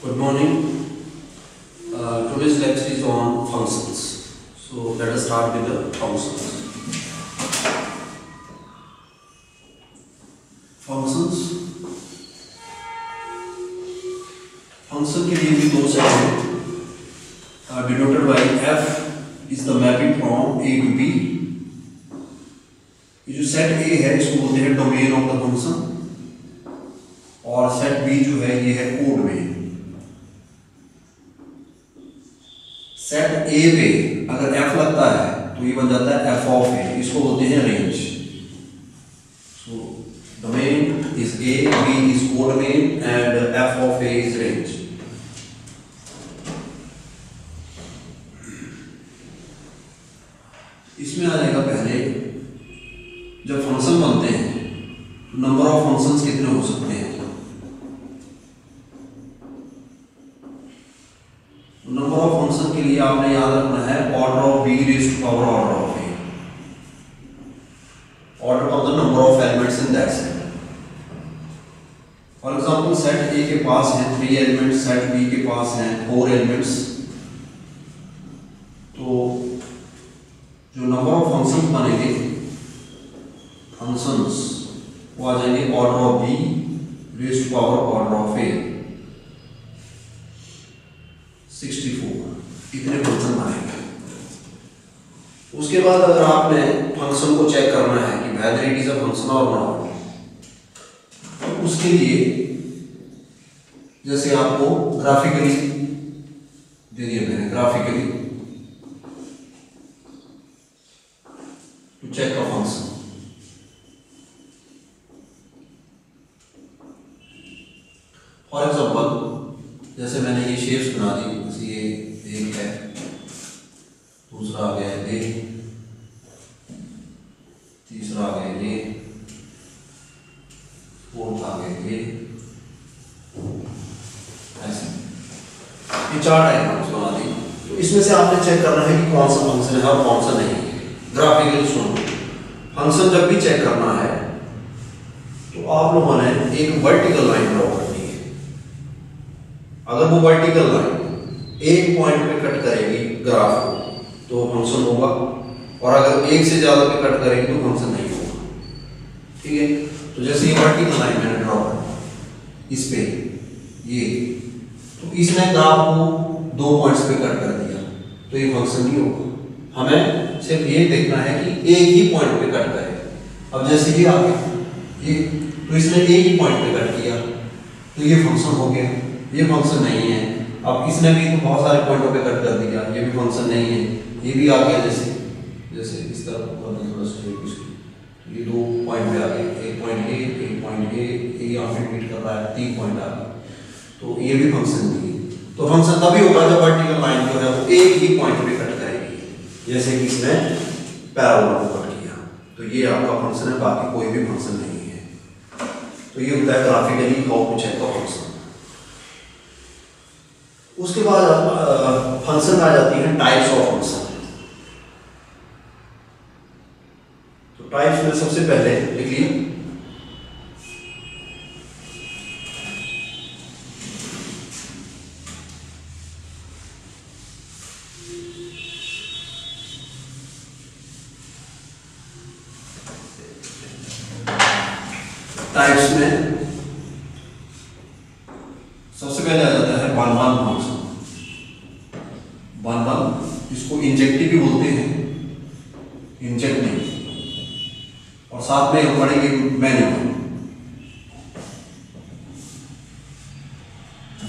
Good morning. Today's lecture is on functions. So let us start with the functions. Function के लिए भी दो set हैं denoted by f is the mapping from a to b. ये जो set a है इसको बोलते हैं डोमेन ऑफ द फंक्शन और सेट b जो है ये है कोड में. सेट a पे अगर f लगता है तो ये बन जाता है f ऑफ a, इसको बोलते हैं range. So domain is a, b is codomain and f of a is range. इसमें आ जाएगा पहले जब फंक्शन बनते हैं तो नंबर ऑफ फंक्शंस कितने हो सकते हैं. नंबर ऑफ फंक्शन के लिए आपने याद रखना है order of b raise to power order of a, order of the number of elements in that set. For example set A के पास है 3 एलिमेंट्स, सेट बी के पास है 4 एलिमेंट्स. तो जो नंबर ऑफ फंक्शन बनेंगे फंक्शंस वो आ जाएंगे order of B raise to power order of A 64. इतने फंक्शन बनेंगे. उसके बाद अगर आपने फंक्शन को चेक करना है कि whether it is a function और नॉट, उसके लिए जैसे आपको ग्राफिकली दे दिया मैंने, graphically to check a function. For example जैसे मैंने ये शेप्स बना दी, जैसे ये एक है, दूसरा आ गया ये, तीसरा आ गया ये, फोर्थ आ गया ये, ऐसे ये 4 डायग्राम्स बना दी. तो इसमें से आपने चेक करना है कि कौन सा फंक्शन है और कौन सा नहीं है. ग्राफिकली सुनो, फंक्शन जब भी चेक करना है तो आप लोगों ने एक वर्टिकल लाइन ड्रॉ करनी है. अगर वो वर्टिकल लाइन एक पॉइंट पे कट करेगी ग्राफ को तो फंक्शन होगा, और अगर एक से ज्यादा पे कट करेगी तो फंक्शन नहीं होगा. ठीक है. तो जैसे ये वर्टिकल लाइन मैंने ड्रॉ कर इस पे ये, तो इसने ग्राफ को 2 पॉइंट्स पे कट कर दिया तो ये फंक्शन नहीं होगा. हमें सिर्फ ये देखना है कि एक ही पॉइंट पे कट करे. अब जैसे ये आ गया ये, तो इसने एक ही पॉइंट पे कट किया तो ये फंक्शन हो गया. ये फंक्शन नहीं है. अब इसने भी तो बहुत सारे पॉइंटों पे कट कर दिया, ये भी फंक्शन नहीं है. ये भी आ गया जैसे जैसे इस तरफ थोड़ा स्ट्रेट इसकी, तो ये 2 पॉइंट पे आ गए, एक पॉइंट ए, एक पॉइंट ए, यहाँ पे मीट कर रहा है, 3 पॉइंट आ गए. तो ये भी फंक्शन नहीं है. तो फंक्शन तभी होगा जब वर्टिकल लाइन जो है वो एक ही पॉइंट पे कट करेगी, जैसे कि इसने पैराबोला को कट किया. तो ये आपका फंक्शन है, बाकी कोई भी फंक्शन नहीं है. तो ये होता है graphically how to check the function. उसके बाद फंक्शन आ जाती है टाइप्स ऑफ फंक्शन. तो टाइप्स में सबसे पहले लिख लिए टाइप्स में सबसे पहले आ जाता है 1-1 फंक्शन. 1-1 इसको इंजेक्टिव भी बोलते हैं, इंजेक्टिव, और साथ में हम पढ़ेंगे मैन्युअल.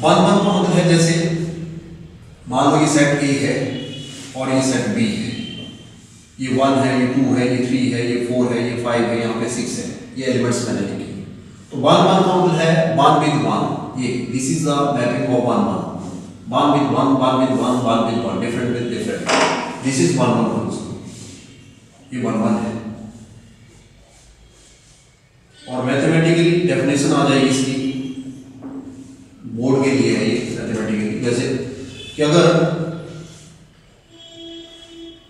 1-1 का मतलब है जैसे मान लो ये सेट A है और ये सेट B है. ये 1 है, ये 2 है, ये 3 है, ये 4 है, ये 5 है, यहाँ पे 6 है. ये एलिमेंट्स मैंने लिखे. तो 1-1 का मतलब है 1 with 1. ये this is the mapping of 1-1. 1 with 1, 1 with 1, 1 with 1, different with different. This is 1-1 function. ये 1-1 है. और मैथमेटिकली डेफिनेशन आ जाएगी इसकी, बोर्ड के लिए है ये मैथमेटिकली. जैसे कि अगर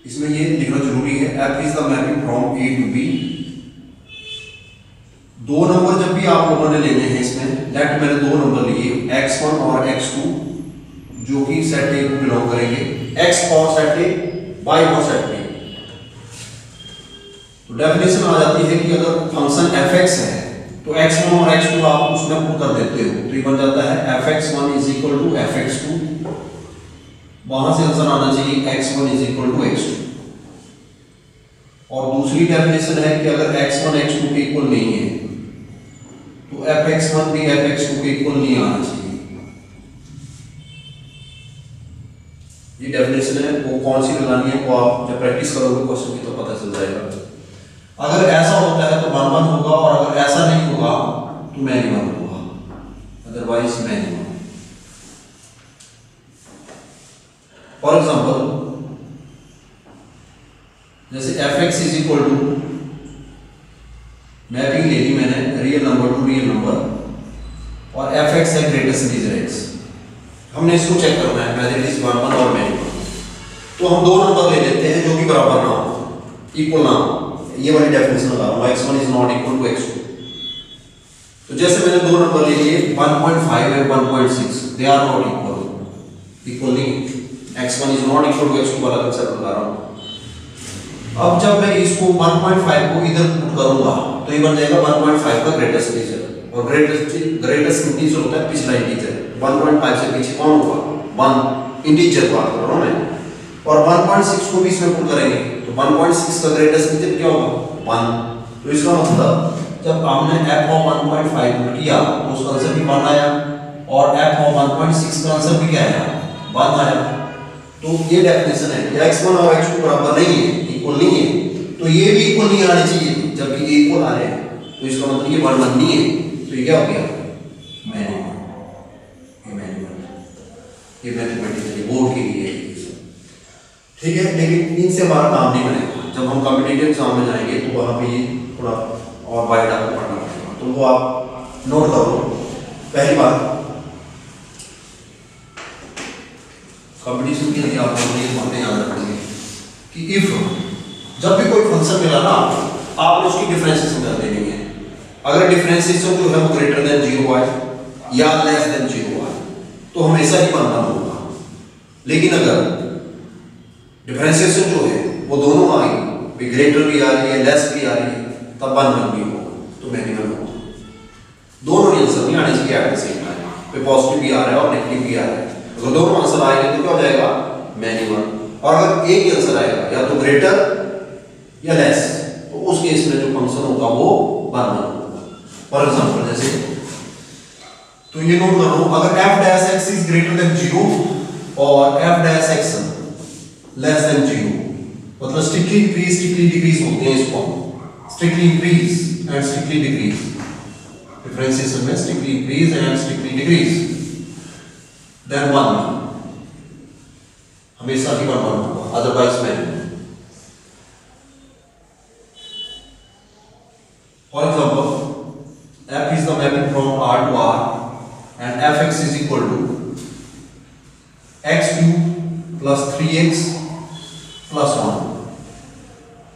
इसमें ये लिखना जरूरी है f is the mapping from a to b. 2 number जब भी आप आप लोगों ने लेने हैं इसमें, लेट मैंने दो नंबर लिए x1 और x2 जो कि सेट ए को बिलोंग करेंगे, x और सेट ए, y और सेट बी। तो डेफिनेशन आ जाती है कि अगर फंक्शन fx है तो x1 और x2 आप उसमें पुट कर देते हो, तो ये बन जाता है fx1 is equal to fx2, वहां से आंसर आना चाहिए x1 is equal to x2। और दूसरी डेफिनेशन है कि अगर x1 x2 के इक्वल नहीं है तो fx1 भी fx2 के इक्वल नहीं आना चाहिए। ये डेफिनेशन है, वो कौन सी लगानी है वो आप जब प्रैक्टिस करोगे क्वेश्चन की तो पता चल जाएगा। अगर ऐसा होता है तो 1 1 होगा, और अगर ऐसा नहीं होगा तो मैनी 1 होगा, अदरवाइज मैनी 1। फॉर एग्जांपल जैसे fx is equal to, mapping ले ली मैंने real number to real number, और fx है ग्रेटेस्ट इंटीजर x, हमने इसको चेक करना है वेदर इट इज 1 1 और मैनी 1। तो हम दो नंबर ले लेते हैं जो कि बराबर ना हो, इक्वल ना हो, ये वाली डेफिनेशन लगा रहा हूं, x1 is not equal to x2। तो जैसे मैंने दो नंबर ले लिए 1.5 and 1.6, they are not equal नहीं, x1 is not equal to x2 वाला कंसेप्ट लगा रहा हूं। अब जब मैं इसको 1.5 को इधर पुट करूंगा तो ये बन जाएगा 1.5 का ग्रेटेस्ट इंटीजर, और ग्रेटेस्ट इंटीजर होता है पिछला इंटीजर। 1.5 से पीछे कौन होगा 1 इंटीजर बात कर रहा हूं मैं, और 1.6 को भी इसमें पुट करेंगे तो 1.6 का ग्रेटेस्ट इंटीजर क्या होगा 1। तो इसका मतलब जब हमने f of 1.5 पुट किया तो उसका आंसर भी 1 आया, और f of 1.6 का आंसर भी क्या आया 1 आया। तो ये डेफिनेशन है कि x1 और x2 बराबर नहीं है, इक्वल नहीं है, तो ये भी इक्वल नहीं आने चाहिए, जबकि ये इक्वल आ रहे हैं, तो इसका मतलब ये 1 1 नहीं है, तो ये क्या हो गया मैनी 1। ये मैथमेटिकली बोर्ड के लिए ठीक है, लेकिन इनसे हमारा काम नहीं बनेगा। जब हम कॉम्पिटिटिव एग्जाम में जाएंगे तो वहां पे ये थोड़ा और वाइड आपको पढ़ना पड़ेगा, तो वो आप नोट करो। पहली बात, कंपटीशन के लिए आप लोग ये बातें याद रखेंगे कि इफ जब भी कोई फंक्शन मिला ना आपने उसकी डिफरेंशिएशन कर देनी है। अगर डिफरेंशिएशन जो है वो ग्रेटर देन 0 आए या लेस देन 0 आए तो हमेशा ही 1 1 होगा, लेकिन अगर डिफरेंशिएशन जो है वो दोनों आ गई, ग्रेटर भी आ रही है लेस भी आ रही है, तब 1 1 भी होगा, तो मैनी 1 होगा। दोनों आंसर नहीं आने चाहिए एट द सेम टाइम, पे पॉजिटिव भी आ रहा है और नेगेटिव भी आ रहा है। अगर दोनों आंसर आएंगे तो क्या हो जाएगा मैनी 1, और अगर एक ही आंसर आएगा या तो ग्रेटर या लेस, तो उस केस में जो फंक्शन होगा वो 1 1 होगा। फॉर एग्जांपल जैसे, तो ये नोट कर लो, अगर f dash x is greater than 0 और f dash x less than 0, मतलब स्ट्रिक्टली इंक्रीज होते हैं इसको, strictly increase and strictly decrease, differentiation में strictly increase and strictly decrease, then 1 हमेशा ही 1 1 होगा, otherwise many. For example f is the mapping from R to R and fx is equal to x cube plus 3x plus 1।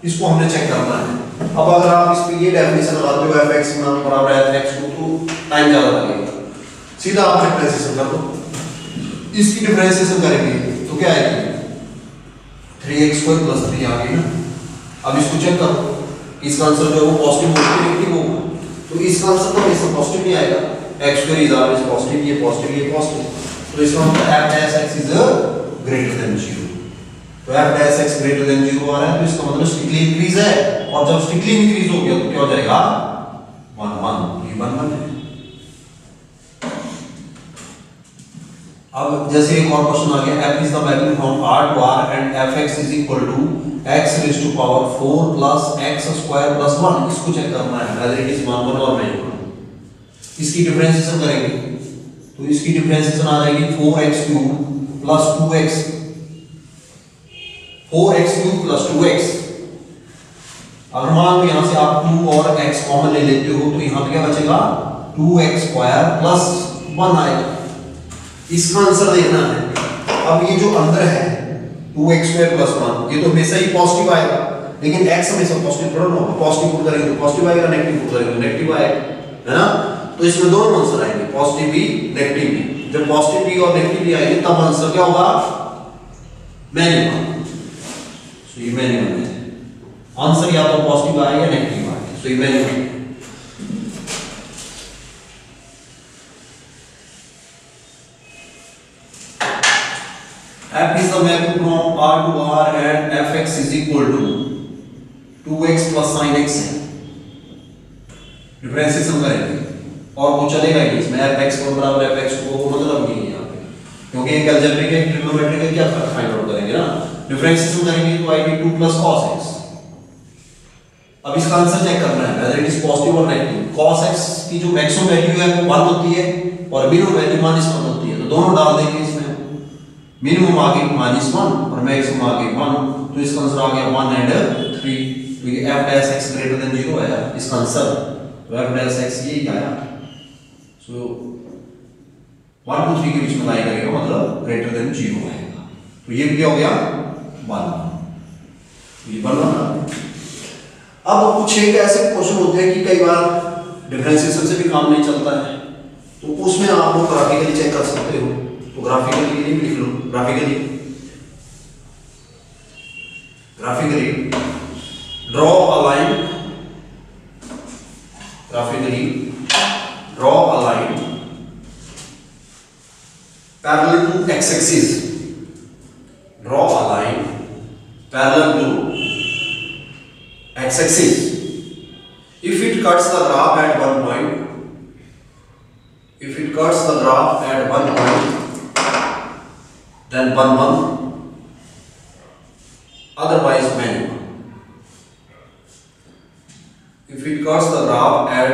इसको हमने check करना है। अब अगर आप इस पे ये डेफिनेशन लगाते हो fx बराबर है fx तो टाइम ज्यादा लगेगा, सीधा आप डिफरेंशिएशन कर दो। इसकी डिफरेंशिएशन करेंगे तो क्या आएगी 3x² plus 3 आ गई ना। अब इसको चेक करो, इसका आंसर जो है वो पॉजिटिव होगा कि नेगेटिव होगा, तो इसका आंसर तो हमेशा पॉजिटिव नहीं आएगा, x² इज ऑलवेज पॉजिटिव, ये पॉजिटिव ये पॉजिटिव, तो इसका मतलब f dash x is greater than 0। तो f dash x greater than 0 आ रहा है तो इसका मतलब स्ट्रिक्टली इंक्रीज है, और जब स्ट्रिक्टली इंक्रीज हो गया तो क्या हो जाएगा 1 1, ये 1 1 है। अब जैसे एक और क्वेश्चन आ गया, f is the mapping from R to R and fx is equal to x raised to power 4 plus x square plus 1। इसको चेक करना है whether it is 1 1 और मैनी 1। इसकी डिफरेंशिएशन करेंगे तो इसकी डिफरेंशिएशन आ जाएगी 4x cube plus 2x, 4x cube plus 2x। अगर मान लो यहां से आप 2 और x कॉमन ले लेते हो तो यहां पे क्या बचेगा 2x square plus 1 आएगा। इसका आंसर देखना है। अब ये जो अंदर है 2x² plus 1 ये तो हमेशा ही पॉजिटिव आएगा, लेकिन x हमेशा पॉजिटिव थोड़ा ना होगा, पॉजिटिव पुट करेंगे तो पॉजिटिव आएगा, नेगेटिव पुट करेंगे तो नेगेटिव आएगा, है ना। तो इसमें दोनों आंसर आएंगे, पॉजिटिव भी नेगेटिव भी। जब पॉजिटिव भी और नेगेटिव भी आएंगे तब आंसर क्या होगा, मैनी वन। सो ये मैनी वन है आंसर, या तो पॉजिटिव आए या नेगेटिव आए। सो ये many one. F is the mapping from R to R and fx is equal to 2x plus sin x है, डिफरेंशिएशन करेंगे और वो चलेगा ही इसमें, fx को बराबर fx को मतलब नहीं है यहाँ पे, क्योंकि एक अलजेब्रिक है ट्रिग्नोमेट्रिक है, क्या फाइंड आउट करेंगे ना, डिफरेंशिएशन करेंगे तो आएगी 2 plus cos x। अब इसका आंसर चेक करना है वेदर इट इज पॉजिटिव और नेगेटिव। cos x की जो मैक्सिमम वैल्यू है वो 1 होती है और मिनिमम वैल्यू -1 होती है, तो दोनों डाल देंगे इसमें, मिनिमम आ गई -1 और मैक्सिमम आ गई 1, तो इसका आंसर आ गया 1 and 3। तो ये f dash x greater than 0 है इसका आंसर, तो f dash x यही आया। सो 1 2 3 के बीच में लाई करेगा मतलब ग्रेटर देन 0 आएगा, तो ये भी क्या हो गया 1। ये बन रहा। अब कुछ एक ऐसे क्वेश्चन होते हैं कि कई बार डिफरेंशिएशन से भी काम नहीं चलता है, तो उसमें आप लोग ग्राफिकली चेक कर सकते हो। तो ग्राफिकली के लिए लिख लो, graphically draw a line, graphically draw a line parallel to x axis, draw a line parallel to x axis if it cuts the graph at one point, if it cuts the graph at one point then 1 1, otherwise many 1। If it cuts the graph at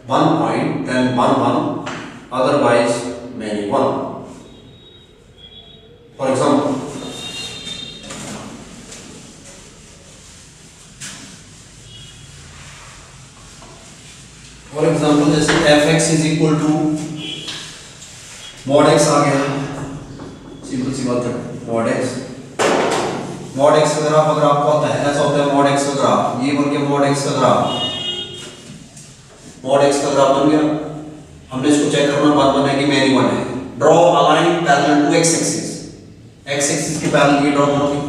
one point then 1 1, otherwise many 1। For example, जैसे fx is equal to mod x आ गया, simple सी बात है, mod x का graph अगर आपको आता है, ऐसा होता है mod x का ग्राफ, ये बन गया mod x का ग्राफ, mod x का ग्राफ बन गया। हमने इसको चेक करना, बात बनेगी मैनी वन है। Draw a line parallel to x axis, x axis के पैरेलल ये ड्रॉ करोगे,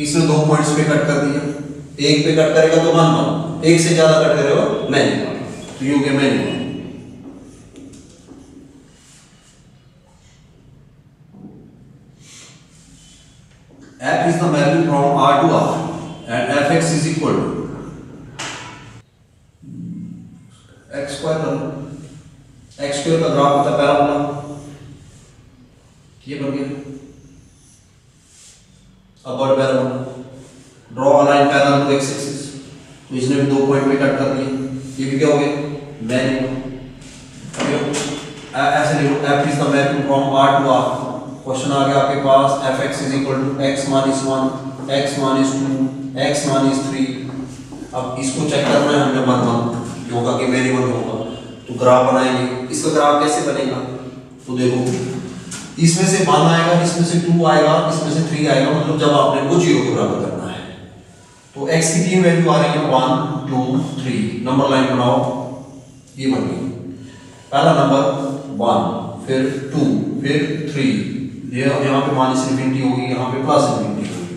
इसमें 2 पॉइंट्स पे कट कर दिया, एक पे कट करेगा तो 1 1, एक से ज्यादा कट करेगा मैनी वन, तो ये हो गया many one. f is the value from R to R and fx is equal to x square कर लो, x square का ग्राफ होता है पैराबोला, ये बन गया upward parabola. Draw a line parallel to x axis, तो इसने भी 2 पॉइंट पे कट कर दिया, ये भी क्या हो गया मैनी वन। ऐसे लिखो f is the value from R to R। Question आ गया आपके पास fx is equal to x minus 1, x minus 2, x minus 3। अब इसको चेक करना है हमने 1 1 होगा कि मैनी वन होगा, तो ग्राफ बनाएंगे। इसका ग्राफ कैसे बनेगा, तो देखो इसमें से 1 आएगा, इसमें से 2 आएगा, इसमें से 3 आएगा, मतलब जब आपने को 0 के बराबर करना है। तो x की 3 वैल्यू आ रही है 1 2 3, नंबर लाइन बनाओ, ये बन गई पहला नंबर 1, फिर 2, फिर 3, ये यहाँ पे माइनस इन्फिनिटी होगी, यहाँ पे प्लस इन्फिनिटी होगी।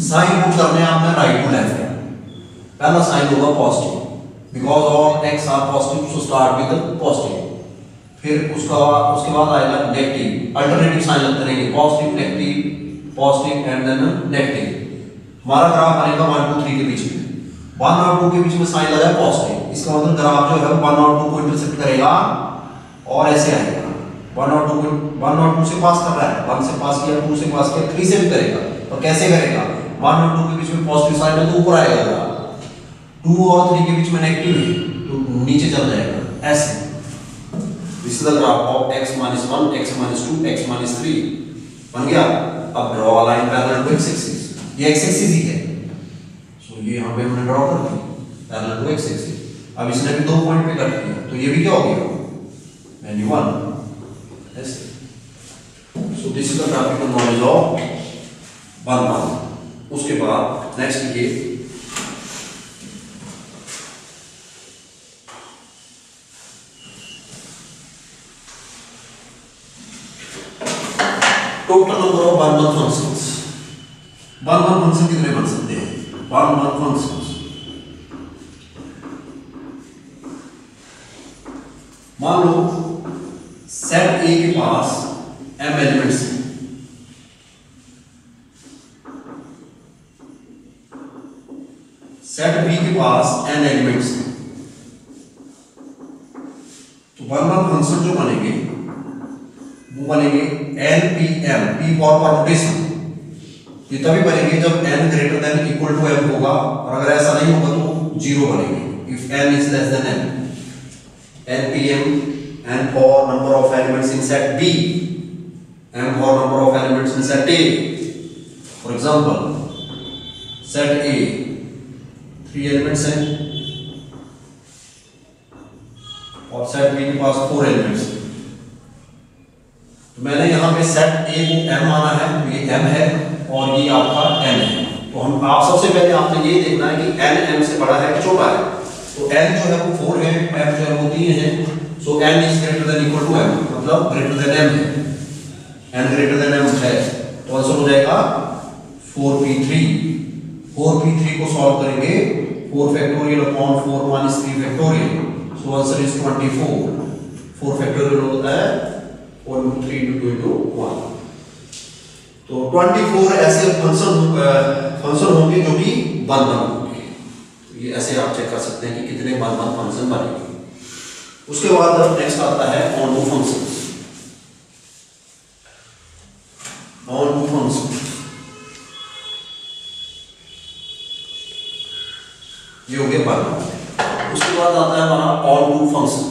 साइन मूव करने आपने राइट टू लेफ्ट है, पहला साइन होगा positive, because all X are positive, so start with positive. फिर उसके बाद आएगा नेगेटिव, अल्टरनेटिव साइन लगते रहेंगे, positive negative positive and then negative. हमारा ग्राफ बनेगा 1 2 3 के बीच में, 1 और 2 के बीच में साइन लगा है पॉजिटिव, इसका मतलब ग्राफ जो है 1 और 2 को इंटरसेक्ट करेगा और ऐसे आएगा। 1 और 2 से पास कर रहा है, 1 से पास किया, 2 से पास किया, 3 से भी करेगा, और कैसे करेगा, 1 और 2 के बीच में पॉजिटिव साइन है तो ऊपर आएगा, 2 और 3 के बीच में नेगेटिव है तो नीचे चल जाएगा ऐसे। This is the graph of x minus 1, x minus 2, x minus 3 बन गया। अब draw a line parallel to x axis, ये x एक्सिस ही है, सो ये यहां पे हमने ड्रॉ कर दिया पैरेलल टू x एक्सिस। अब इसने भी 2 पॉइंट पे कट किया, तो ये भी क्या हो गया मैनी वन ऐसे। So this is the graphical knowledge of 1 1। उसके बाद नेक्स्ट ये total number of one one functions. One one function कितने बन सकते हैं? वन वन फंक्शंस, मान लो सेट ए के पास m एलिमेंट्स हैं, सेट बी के पास n एलिमेंट्स हैं, तो वन वन फंक्शन जो बनेंगे वो बनेंगे npm, p फॉर परमुटेशन। ये तभी बनेंगे जब n greater than equal to m होगा, और अगर ऐसा नहीं होगा तो जीरो बनेंगे। If n is less than m, npm n for number of elements in set B, m for number of elements in set A. For example, set A 3 elements हैं और set B के पास 4 elements हैं। तो मैंने यहाँ पे set A को m माना है, तो ये m है और ये आपका n है। तो हम आप सबसे पहले आपने ये देखना है कि n m से बड़ा है कि छोटा है। तो n जो है वो 4 है, m जो है वो 3 है। So n is greater than equal to m, मतलब greater than m है, n greater than m है, तो आंसर हो जाएगा 4p3। 4p3 को सॉल्व करेंगे, 4 factorial upon 4 minus 3 factorial, so answer is 24। 4 factorial होता है 4 into 3 into 2 into 1, तो 24 ऐसे फंक्शन होंगे जो कि वन वन होंगे। तो ये ऐसे आप चेक कर सकते हैं कि कितने वन वन फंक्शन बनेंगे। उसके बाद नेक्स्ट आता है onto functions. Onto function ये हो गया वन। उसके बाद आता है हमारा onto function.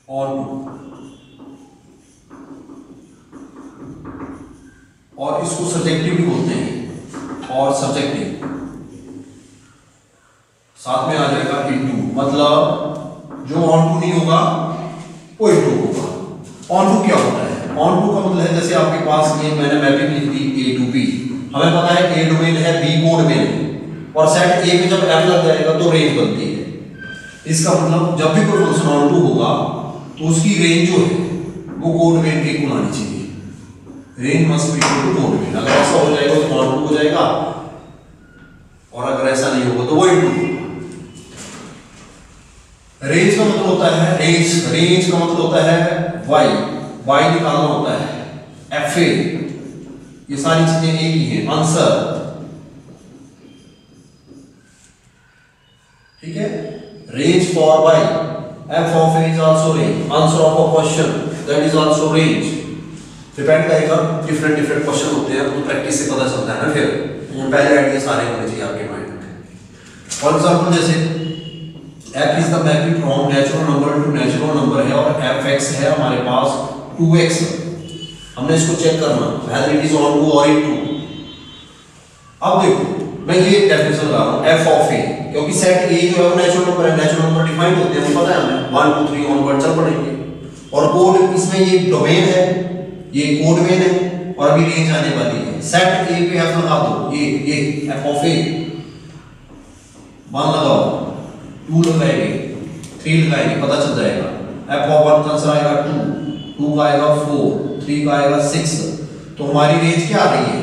Onto, और इसको सब्जेक्टिव भी बोलते हैं, और सब्जेक्टिव साथ में आ जाएगा इनटू, मतलब जो ऑन टू नहीं होगा वो इनटू होगा। ऑन टू क्या होता है? ऑन टू का मतलब है जैसे आपके पास ये मैंने मैपिंग लिख दी ए टू बी, हमें पता है ए डोमेन है, बी कोड में है, और सेट ए में जब एफ लग जाएगा तो रेंज बनती है। इसका मतलब जब भी कोई फंक्शन ऑन टू होगा तो उसकी रेंज जो है वो कोड में के इक्वल आनी चाहिए। Range must be equal to codomain. अगर ऐसा हो जाएगा तो ऑन टू हो जाएगा, और अगर ऐसा नहीं होगा तो वो इनटू होगा। रेंज का मतलब होता है रेंज का मतलब होता है y निकालना होता है fa, ये सारी चीजें एक ही हैं। आंसर, ठीक है, range for y, f of a is also range, answer of a question that is also range। Depend करेगा, डिफरेंट क्वेश्चन होते हैं तो प्रैक्टिस से पता चलता है ना। फिर पहले आइडिया सारे होने चाहिए आपके माइंड में। फॉर एग्जांपल जैसे f is the mapping from natural number two natural number है, और fx है हमारे पास 2x, हमने इसको चेक करना whether it is on to or into। अब देखो मैं ये डेफिनेशन लगा रहा हूं f of a, क्योंकि सेट a जो है वो नेचुरल नंबर है, नेचुरल नंबर डिफाइन होते हैं, पता है हमें 1 2 3 ऑनवर्ड चल पड़ेंगे। और कोड इसमें ये डोमेन है, ये कोड में है, और अभी रेंज आने वाली है। सेट a पे f लगा दो, ये f of a 1 लगाओ, 2 लगाएंगे, 3 लगाएंगे, पता चल जाएगा। f of 1 का आंसर आएगा 2 का आएगा 4, 3 का आएगा 6। तो हमारी रेंज क्या आ रही है?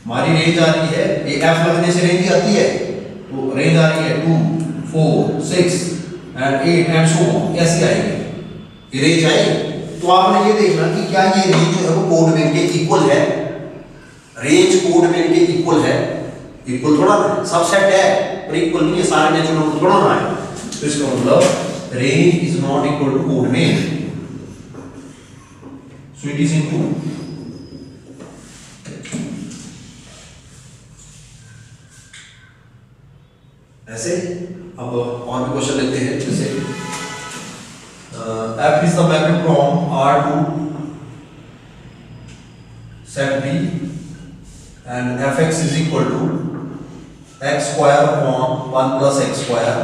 हमारी रेंज आ रही है, ये f लगने से रेंज आती है, तो रेंज आ रही है 2 4 6 एंड 8 एंड सो ऑन, ऐसे आएगी ये रेंज आई। तो आपने ये देखना कि क्या ये रेंज जो है वो कोड मेन के इक्वल है। रेंज कोड मेन के इक्वल है, इक्वल थोड़ा ना, सबसेट है पर इक्वल नहीं है, सारे नेचुरल नंबर थोड़ा ना है। तो इसका मतलब range is not equal to codomain, so it is into. ऐसे अब और भी क्वेश्चन लेते हैं, जैसे f is the mapping from R to set B and fx is equal to x square upon 1 plus x square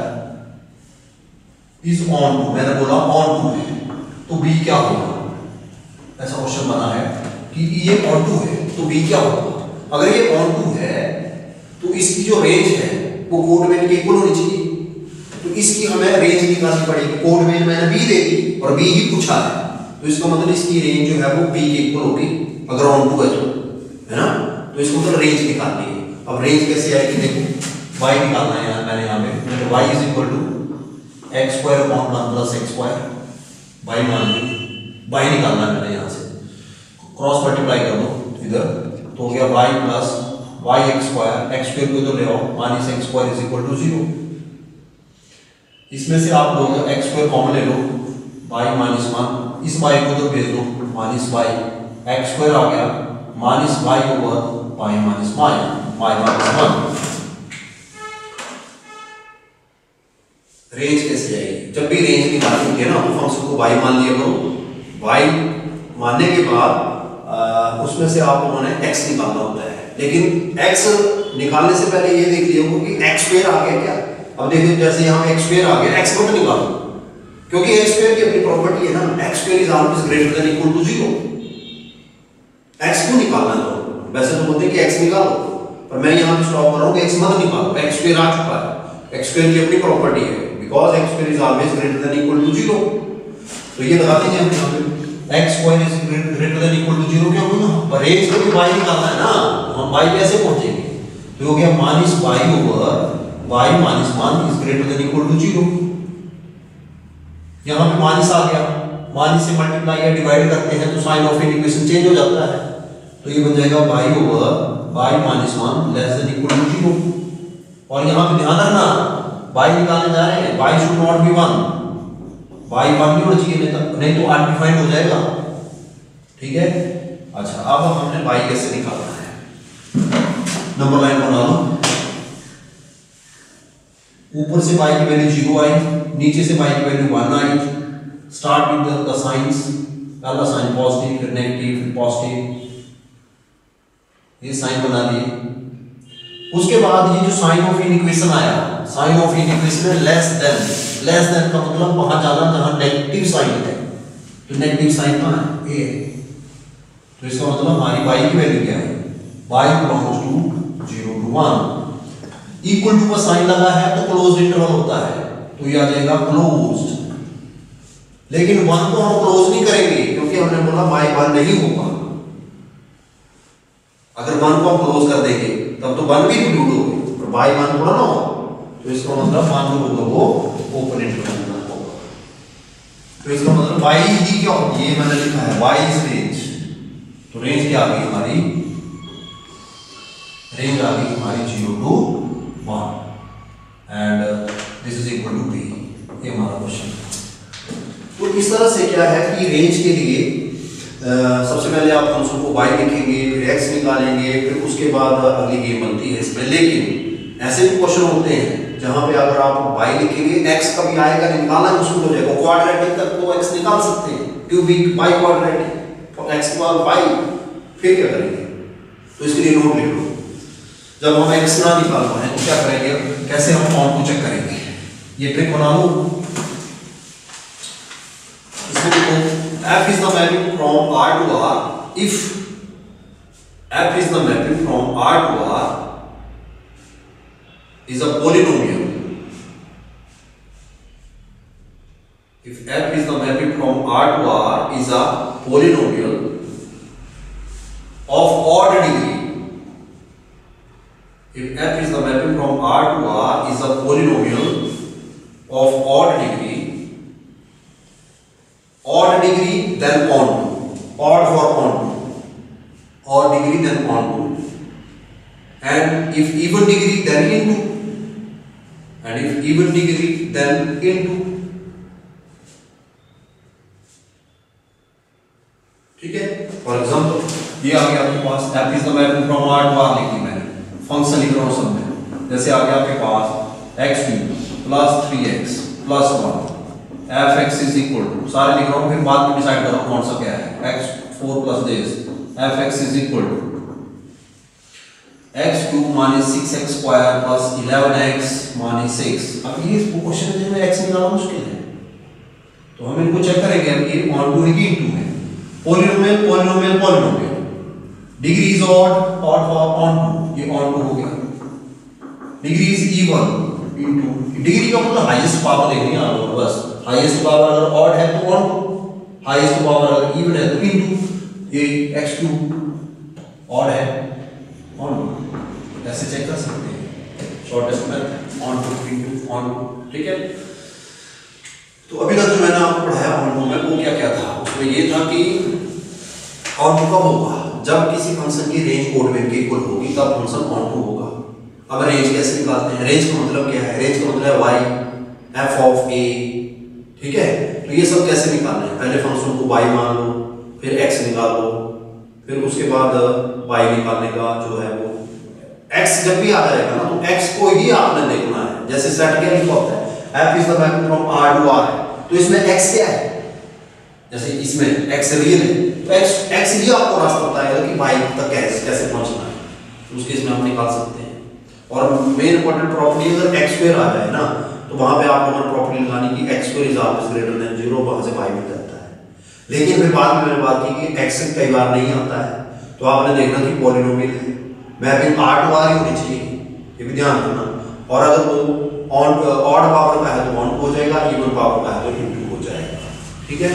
is on to, मैंने बोला on to है, तो b क्या होगा? ऐसा क्वेश्चन बना है कि ये on to है तो b क्या होगा? अगर ये on to है तो इसकी जो रेंज है वो कोड मेन के इक्वल होनी चाहिए, तो इसकी हमें रेंज निकालनी पड़ेगी। कोड मेन मैंने b दे दी और b ही पूछा है, तो इसका मतलब इसकी रेंज जो है वो p के इक्वल होगी अगर ऑन टू है तो, है ना। तो इसको मतलब रेंज निकालनी है। अब रेंज कैसे आएगी देखो, y निकालना है यार मैंने यहाँ पे, तो y is equal to X square upon 1 plus X square, y मान ली, y निकालना है मैंने यहाँ से, क्रॉस मल्टीप्लाई कर दो इधर, तो हो गया y plus Y X square, X square को तो ले आओ, minus X square is equal to 0। इसमें से आप लोग एक्स स्क्वायर कॉमन ले लो, y माइनस 1, इस y को तो भेज दो, माइनस y, एक्स स्क्वायर आ गया minus y over y minus y minus 1। Range कैसे आएगी, जब भी रेंज निकालनी है ना तो फंक्शन को y मान लिया करो, y मानने के बाद उसमें से आप लोगों ने x निकालना होता है, लेकिन x निकालने से पहले ये देख लिया कि x स्क्वायर आ गया क्या। अब देखो जैसे यहाँ x स्क्वायर आ गया, x मत निकालो क्योंकि x स्क्वायर की अपनी प्रॉपर्टी है ना, x square is always greater than equal to 0। x क्यों निकालना है, तो वैसे तो बोलते हैं कि x निकालो, पर मैं यहाँ पे स्टॉप कर रहा हूँ कि x मत निकालो, x स्क्वायर आ चुका है, x स्क्वायर की अपनी प्रॉपर्टी है, because x square is always greater than equal to 0। तो ये लगा दीजिए हम यहाँ पे x square is greater than equal to 0, क्यों होगा, पर रेंज को भी y निकालना है ना, हम y कैसे पहुंचेंगे, तो हो गया minus y over y minus 1 is greater than equal to 0। यहां पे माइनस आ गया, माइनस से मल्टीप्लाई या डिवाइड करते हैं तो साइन ऑफ इक्वेशन चेंज हो जाता है, तो ये बन जाएगा y over y minus 1 less than equal to 0। और यहां पे ध्यान रखना y निकालने जा रहे हैं, y should not be 1, y 1 नहीं होना चाहिए, नहीं तो अनडिफाइंड हो जाएगा, ठीक है। अच्छा अब हमने y कैसे निकालना है, नंबर लाइन बना लो, ऊपर से y की वैल्यू 0 आई, नीचे से y की value 1 I, start with the science, पहला साइन पॉजिटिव फिर नेगेटिव फिर पॉजिटिव, ये साइन बना दिए। उसके बाद ये जो साइन ऑफ इक्वेशन आया, साइन ऑफ इक्वेशन है लेस देन का मतलब वहां जाना जहां नेगेटिव साइन है, तो नेगेटिव साइन कहां है, ए है, तो इसका मतलब हमारी y की वैल्यू क्या है, y belongs to 0 to 1, equal to का साइन लगा है तो क्लोज्ड इंटरवल होता है, तो ये आ जाएगा क्लोज्ड, लेकिन 1 को हम क्लोज नहीं करेंगे क्योंकि हमने बोला y 1 नहीं होगा, अगर 1 को हम क्लोज कर देंगे तब तो 1 भी इंक्लूड होगा, पर y 1 थोड़ा ना होगा, तो इसका मतलब 1 जो होगा वो ओपन इंटरवल में होगा, तो इसका मतलब y ही क्या होगी, ये मैंने लिखा है y इज रेंज, तो रेंज क्या आ गई हमारी, रेंज आ गई हमारी 0 to 1 and this is equal to b, ये हमारा क्वेश्चन। तो इस तरह से क्या है कि रेंज के लिए सबसे पहले आप फंक्शन को y लिखेंगे, फिर x निकालेंगे, फिर उसके बाद अगली गेम बनती है इसमें। लेकिन ऐसे भी क्वेश्चन होते हैं जहां पे अगर आप y लिखेंगे x कभी आएगा निकालना मुश्किल हो जाएगा, क्वाड्रेटिक तक तो x निकाल सकते हैं, क्यूबिक y क्वाड्रेटिक, तो x के बाद y, फिर क्या करेंगे, तो इसके लिए नोट लिख लो, जब हम x ना निकाल पाए तो क्या करेंगे, कैसे हम फॉर्म को चेक करेंगे, ये ट्रिक बना लो, इसमें देखो f is the mapping from R to R if f is the mapping from R to R is a polynomial, if f is the mapping from R to R is a polynomial of odd degree, if f is the mapping from R to R is a polynomial of odd degree then onto, odd for onto, odd degree then onto, and if even degree then into, and if even degree then into, ठीक है। For example ये आ गया आपके पास f is the mapping from R to R लिख दी मैंने, function लिख रहा हूँ सब में, जैसे आ गया आपके पास x3 plus 3x plus 1 f(x) is equal to, सारे लिख रहा हूँ, फिर बाद में डिसाइड करो कौन सा क्या है, x4 plus this f(x) is equal to x3 minus 6x square plus 11x minus 6। अब ये क्वेश्चन में x निकालना मुश्किल है, तो हम इनको चेक करेंगे, अब ये ऑन टू है कि इनटू है, polynomial polynomial polynomial, degree is odd for onto, ये ऑन टू हो गया, degree is even into, degree का मतलब हाईएस्ट पावर देखनी है आपको, बस हाईएस्ट पावर अगर ऑड है तो ऑन टू, हाईएस्ट पावर अगर इवन है तो इनटू ये x3 ऑड है ऑन, ऐसे चेक कर सकते हैं shortest method onto into onto, ठीक है। तो अभी तक जो मैंने आपको पढ़ाया ऑन टू में वो क्या क्या था, उसमें ये था कि ऑन टू कब होगा, जब किसी फंक्शन की रेंज ओड में के इक्वल होगी तब फंक्शन ऑन टू होगा। अब रेंज कैसे निकालते हैं, रेंज का मतलब क्या है, रेंज का मतलब है y f ऑफ a, ठीक है। तो ये सब कैसे निकालना है, पहले फंक्शन को y मान लो, फिर x निकालो, फिर उसके बाद y निकालने का जो है वो x जब भी आ जाएगा ना तो x को ही आपने देखना है। जैसे सेट क्या लिखा होता है, f is the mapping from r to r, तो इसमें x क्या है, जैसे इसमें x रियल है तो x ही आपको रास्ता बताएगा कि y तक कैसे पहुंचना है, तो उस केस में आप निकाल सकते हैं। और मेन इंपॉर्टेंट प्रॉपर्टी अगर x स्क्वायर आ जाए ना तो वहां पे आप लोगों ने प्रॉपर्टी लगानी कि x square is always greater than 0, वहां से y मिल जाता है। लेकिन फिर बाद में मैंने बात की कि x कई बार नहीं आता है, तो आपने देखना कि पॉलिनोमियल है, मैपिंग r टू r ही होनी चाहिए, ये भी ध्यान रखना। और अगर वो ऑड पावर का है तो ऑन हो जाएगा, इवन पावर का है तो इनटू हो जाएगा, ठीक है।